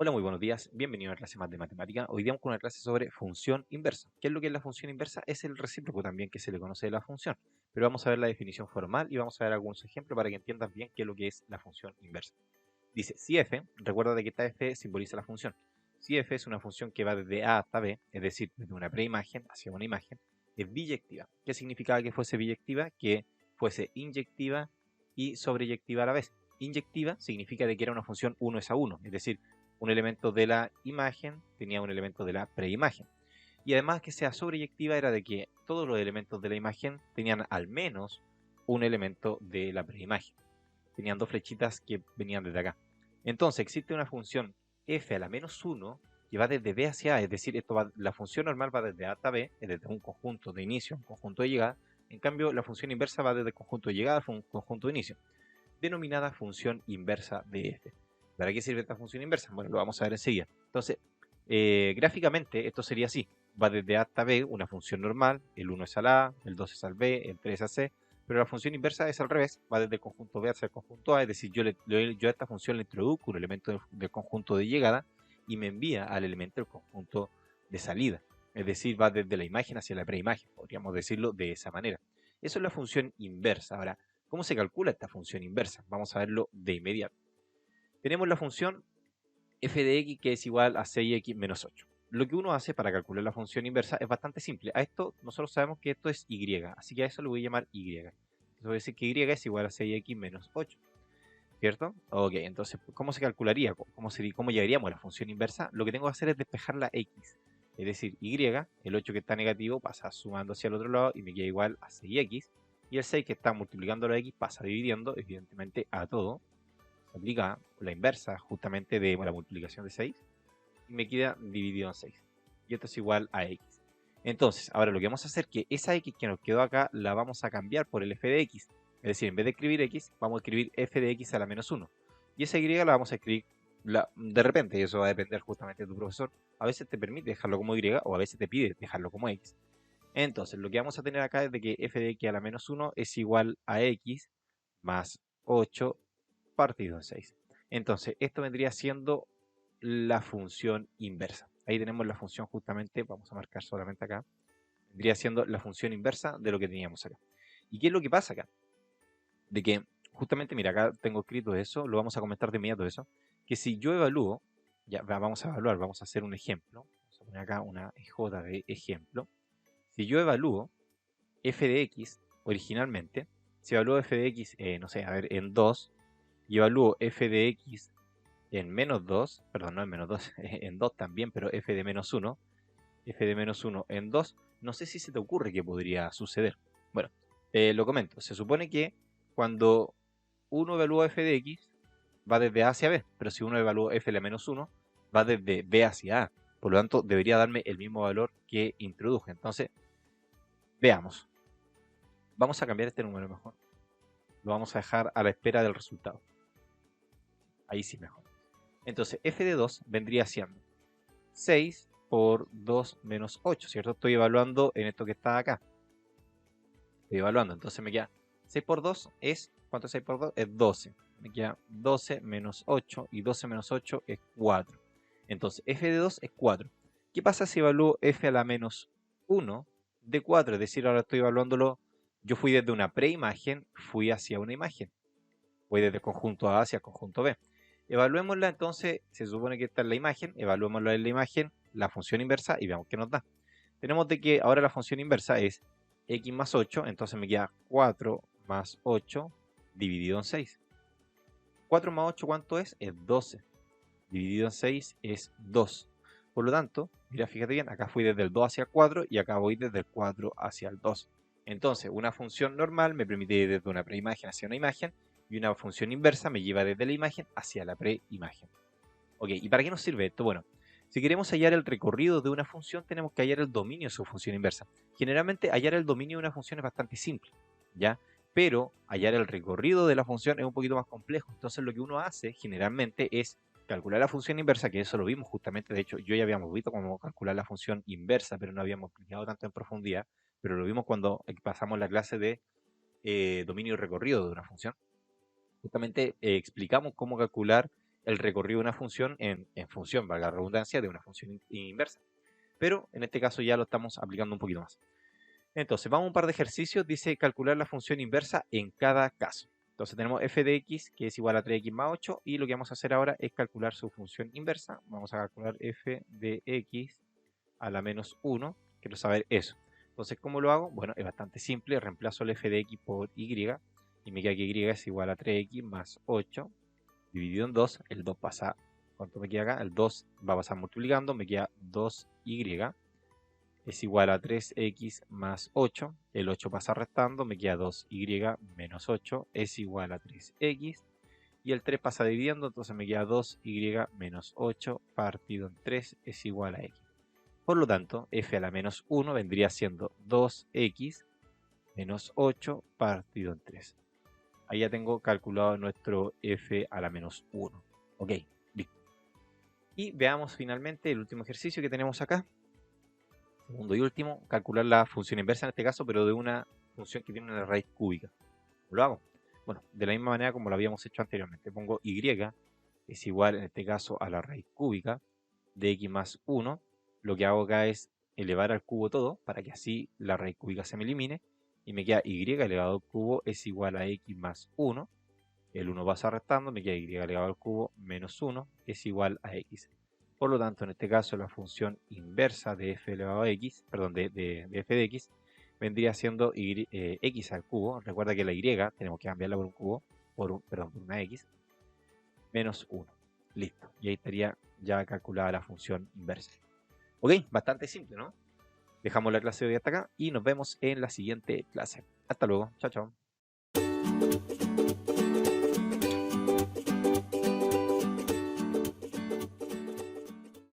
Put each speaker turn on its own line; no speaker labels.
Hola, muy buenos días. Bienvenido a una clase más de matemática. Hoy día vamos con una clase sobre función inversa. ¿Qué es lo que es la función inversa? Es el recíproco también que se le conoce de la función. Pero vamos a ver la definición formal y vamos a ver algunos ejemplos para que entiendas bien qué es lo que es la función inversa. Dice, si f, recuerda de que esta f simboliza la función. Si f es una función que va desde a hasta b, es decir, desde una preimagen hacia una imagen, es biyectiva. ¿Qué significaba que fuese biyectiva? Que fuese inyectiva y sobreyectiva a la vez. Inyectiva significa de que era una función 1 es a 1, es decir, un elemento de la imagen tenía un elemento de la preimagen. Y además que sea sobreyectiva era de que todos los elementos de la imagen tenían al menos un elemento de la preimagen. Tenían dos flechitas que venían desde acá. Entonces existe una función f a la menos 1 que va desde b hacia a, es decir, la función normal va desde a hasta b, es desde un conjunto de inicio a un conjunto de llegada. En cambio, la función inversa va desde el conjunto de llegada a un conjunto de inicio, denominada función inversa de f. ¿Para qué sirve esta función inversa? Bueno, lo vamos a ver enseguida. Entonces, gráficamente esto sería así. Va desde a hasta b una función normal, el 1 es al a, el 2 es al b, el 3 es al c, pero la función inversa es al revés, va desde el conjunto b hacia el conjunto a, es decir, yo a esta función le introduzco un elemento del conjunto de llegada y me envía al elemento del conjunto de salida. Es decir, va desde la imagen hacia la preimagen, podríamos decirlo de esa manera. Eso es la función inversa. Ahora, ¿cómo se calcula esta función inversa? Vamos a verlo de inmediato. Tenemos la función f de x que es igual a 6x menos 8. Lo que uno hace para calcular la función inversa es bastante simple. A esto nosotros sabemos que esto es y, así que a eso lo voy a llamar y. Entonces voy a decir que y es igual a 6x menos 8. ¿Cierto? Ok, entonces, ¿cómo se calcularía? ¿Cómo llegaríamos a la función inversa? Lo que tengo que hacer es despejar la x. Es decir, y, el 8 que está negativo pasa sumando hacia el otro lado y me queda igual a 6x. Y el 6 que está multiplicando la x pasa dividiendo, evidentemente, a todo. Se aplica la inversa justamente de la multiplicación de 6 y me queda dividido en 6. Y esto es igual a x. Entonces, ahora lo que vamos a hacer es que esa x que nos quedó acá la vamos a cambiar por el f de x. Es decir, en vez de escribir x, vamos a escribir f de x a la menos 1. Y esa y la vamos a escribir de repente, y eso va a depender justamente de tu profesor. A veces te permite dejarlo como y o a veces te pide dejarlo como x. Entonces, lo que vamos a tener acá es de que f de x a la menos 1 es igual a x más 8 partido en 6. Entonces, esto vendría siendo la función inversa. Ahí tenemos la función justamente, vamos a marcar solamente acá, vendría siendo la función inversa de lo que teníamos acá. ¿Y qué es lo que pasa acá? De que justamente, mira, acá tengo escrito eso, lo vamos a comentar de inmediato eso, que si yo evalúo, ya vamos a evaluar, vamos a hacer un ejemplo, vamos a poner acá una EJ de ejemplo. Si yo evalúo f de x originalmente, si evalúo f de x, no sé, a ver, en 2, y evalúo f de x en menos 2, perdón, no en menos 2, en 2 también, pero f de menos 1, f de menos 1 en 2, no sé si se te ocurre que podría suceder. Bueno, lo comento, se supone que cuando uno evalúa f de x, va desde a hacia b, pero si uno evalúa f de menos 1, va desde b hacia a, por lo tanto debería darme el mismo valor que introduje. Entonces, veamos, vamos a cambiar este número mejor, lo vamos a dejar a la espera del resultado, ahí sí mejor. Entonces, f de 2 vendría siendo 6 por 2 menos 8, ¿cierto? Estoy evaluando en esto que está acá. Estoy evaluando, entonces me queda 6 por 2 es, ¿cuánto es 6 por 2? Es 12. Me queda 12 menos 8 y 12 menos 8 es 4. Entonces, f de 2 es 4. ¿Qué pasa si evalúo f a la menos 1 de 4? Es decir, ahora estoy evaluándolo, yo fui desde una preimagen, fui hacia una imagen. Voy desde el conjunto A hacia el conjunto B. Evaluémosla entonces, se supone que esta es la imagen, evaluémosla en la imagen, la función inversa y veamos qué nos da. Tenemos de que ahora la función inversa es x más 8, entonces me queda 4 más 8 dividido en 6. 4 más 8, ¿cuánto es? Es 12. Dividido en 6 es 2. Por lo tanto, mira, fíjate bien, acá fui desde el 2 hacia el 4 y acá voy desde el 4 hacia el 2. Entonces, una función normal me permite ir desde una preimagen hacia una imagen y una función inversa me lleva desde la imagen hacia la preimagen. Ok, ¿y para qué nos sirve esto? Bueno, si queremos hallar el recorrido de una función, tenemos que hallar el dominio de su función inversa. Generalmente, hallar el dominio de una función es bastante simple, ¿ya? Pero hallar el recorrido de la función es un poquito más complejo. Entonces, lo que uno hace generalmente es calcular la función inversa, que eso lo vimos justamente, de hecho, yo ya habíamos visto cómo calcular la función inversa, pero no habíamos explicado tanto en profundidad, pero lo vimos cuando pasamos la clase de dominio y recorrido de una función. Justamente explicamos cómo calcular el recorrido de una función en función, valga la redundancia, de una función inversa. Pero en este caso ya lo estamos aplicando un poquito más. Entonces, vamos a un par de ejercicios. Dice calcular la función inversa en cada caso. Entonces tenemos f de x, que es igual a 3x más 8, y lo que vamos a hacer ahora es calcular su función inversa. Vamos a calcular f de x a la menos 1. Quiero saber eso. Entonces, ¿cómo lo hago? Bueno, es bastante simple. Reemplazo el f de x por y, y me queda que y es igual a 3x más 8, dividido en 2. El 2 pasa, ¿cuánto me queda acá? El 2 va a pasar multiplicando, me queda 2y es igual a 3x más 8, el 8 pasa restando, me queda 2y menos 8 es igual a 3x, y el 3 pasa dividiendo, entonces me queda 2y menos 8 partido en 3 es igual a x. Por lo tanto, f a la menos 1 vendría siendo 2x menos 8 partido en 3. Ahí ya tengo calculado nuestro f a la menos 1. Ok, listo. Y veamos finalmente el último ejercicio que tenemos acá. Segundo y último, calcular la función inversa en este caso, pero de una función que tiene una raíz cúbica. ¿Lo hago? Bueno, de la misma manera como lo habíamos hecho anteriormente. Pongo y es igual en este caso a la raíz cúbica de x más 1. Lo que hago acá es elevar al cubo todo para que así la raíz cúbica se me elimine. Y me queda y elevado al cubo es igual a x más 1. El 1 pasa restando, me queda y elevado al cubo menos 1 es igual a x. Por lo tanto, en este caso, la función inversa de f elevado a x, perdón, de f de x, vendría siendo x al cubo. Recuerda que la y tenemos que cambiarla por un cubo, perdón, por una x, menos 1. Listo. Y ahí estaría ya calculada la función inversa. Ok, bastante simple, ¿no? Dejamos la clase de hoy hasta acá y nos vemos en la siguiente clase. Hasta luego. Chao, chao.